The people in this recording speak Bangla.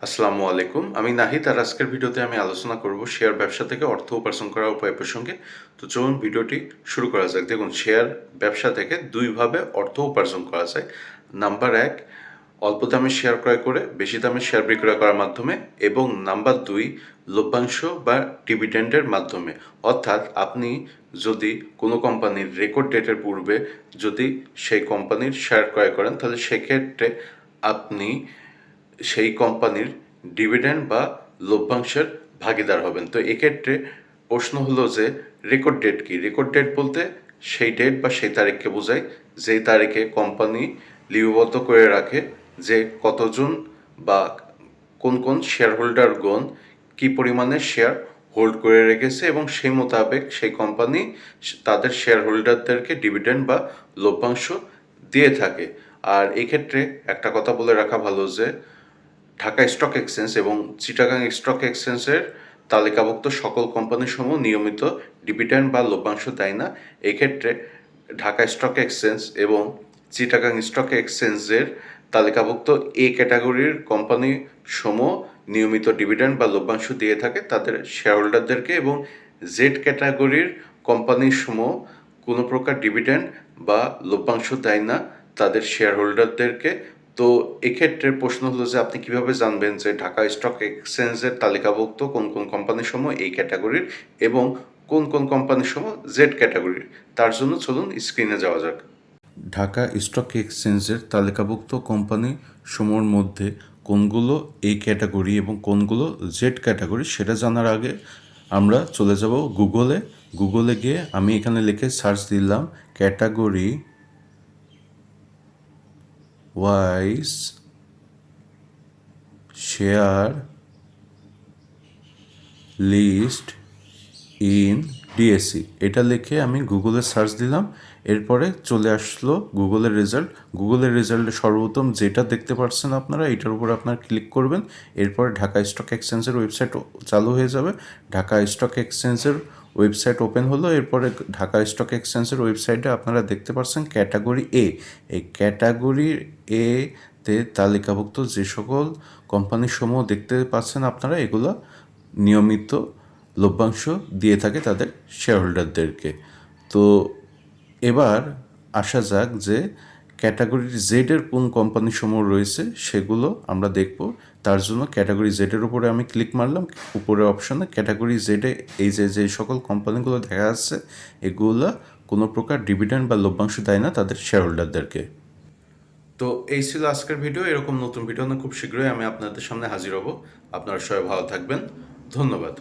আসসালামু আলাইকুম। আমি নাহিদ আর আজকের ভিডিওতে আমি আলোচনা করব শেয়ার ব্যবসা থেকে অর্থ উপার্জন করার উপায় প্রসঙ্গে। তো চলুন ভিডিওটি শুরু করা যাক। দেখুন, শেয়ার ব্যবসা থেকে দুইভাবে অর্থ উপার্জন করা যায়। নাম্বার ১, অল্প দামে শেয়ার ক্রয় করে বেশি দামে শেয়ার বিক্রয় করার মাধ্যমে, এবং নাম্বার ২, লভ্যাংশ বা ডিভিডেন্ডের মাধ্যমে। অর্থাৎ আপনি যদি কোনো কোম্পানির রেকর্ড ডেটের পূর্বে যদি সেই কোম্পানির শেয়ার ক্রয় করেন, তাহলে সেক্ষেত্রে আপনি সেই কোম্পানির ডিভিডেন্ড বা লভ্যাংশের ভাগীদার হবেন। তো এক্ষেত্রে প্রশ্ন হলো যে রেকর্ড ডেট কি? রেকর্ড ডেট বলতে সেই ডেট বা সেই তারিখকে বোঝায় যেই তারিখে কোম্পানি লিপিবদ্ধ করে রাখে যে কতজন বা কোন কোন শেয়ার হোল্ডারগণ কী পরিমাণে শেয়ার হোল্ড করে রেখেছে, এবং সেই মোতাবেক সেই কোম্পানি তাদের শেয়ার হোল্ডারদেরকে ডিভিডেন্ড বা লভ্যাংশ দিয়ে থাকে। আর এক্ষেত্রে একটা কথা বলে রাখা ভালো যে ঢাকা স্টক এক্সচেঞ্জ এবং চিটাগাং স্টক এক্সচেঞ্জের তালিকাভুক্ত সকল কোম্পানিসমূহ নিয়মিত ডিভিডেন্ড বা লভ্যাংশ দেয় না। এক্ষেত্রে ঢাকা স্টক এক্সচেঞ্জ এবং চিটাগাং স্টক এক্সচেঞ্জের তালিকাভুক্ত এ ক্যাটাগরির কোম্পানিসমূহ নিয়মিত ডিভিডেন্ড বা লভ্যাংশ দিয়ে থাকে তাদের শেয়ার হোল্ডারদেরকে, এবং জেড ক্যাটাগরির কোম্পানিসমূহ কোনো প্রকার ডিভিডেন্ড বা লভ্যাংশ দেয় না তাদের শেয়ার হোল্ডারদেরকে। তো এক্ষেত্রে প্রশ্ন হলো যে আপনি কিভাবে জানবেন যে ঢাকা স্টক এক্সচেঞ্জের তালিকাভুক্ত কোন কোন কোম্পানিসমূহ এই ক্যাটাগরির এবং কোন কোন কোম্পানিসমূহ জেড ক্যাটাগরির? তার জন্য চলুন স্ক্রিনে যাওয়া যাক। ঢাকা স্টক এক্সচেঞ্জের তালিকাভুক্ত কোম্পানি সমূহের মধ্যে কোনগুলো এই ক্যাটাগরি এবং কোনগুলো জেড ক্যাটাগরি সেটা জানার আগে আমরা চলে যাব গুগলে গিয়ে আমি এখানে লিখে সার্চ দিলাম category wise share list in DSC, এটা লিখে আমি গুগলে সার্চ দিলাম। এরপরে চলে আসলো গুগলের রেজাল্টে সর্বপ্রথম যেটা দেখতে পাচ্ছেন আপনারা, এটার উপর আপনারা ক্লিক করবেন। এরপরে ঢাকা স্টক এক্সচেঞ্জের ওয়েবসাইট চালু হয়ে যাবে। ঢাকা স্টক এক্সচেঞ্জের ওয়েবসাইট ওপেন হলো। এরপরে ঢাকা স্টক এক্সচেঞ্জের ওয়েবসাইটে আপনারা দেখতে পাচ্ছেন ক্যাটাগরি এ। এই ক্যাটাগরি এ তে তালিকাভুক্ত যে সকল কোম্পানিসমূহ দেখতে পাচ্ছেন আপনারা, এগুলো নিয়মিত লভ্যাংশ দিয়ে থাকে তাদের শেয়ার হোল্ডারদেরকে। তো এবার আসা যাক যে ক্যাটাগরি জেডের কোন কোম্পানিসমূহ রয়েছে সেগুলো আমরা দেখব। তার জন্য ক্যাটাগরি জেডের উপরে আমি ক্লিক মারলাম, উপরে অপশনে ক্যাটাগরি জেডে এই যে সকল কোম্পানিগুলো দেখা যাচ্ছে, এগুলো কোনো প্রকার ডিভিডেন্ড বা লভ্যাংশ দেয় না তাদের শেয়ার হোল্ডারদেরকে। তো এই ছিল আজকের ভিডিও। এরকম নতুন ভিডিও না খুব শীঘ্রই আমি আপনাদের সামনে হাজির হব। আপনারা সবাই ভালো থাকবেন। ধন্যবাদ।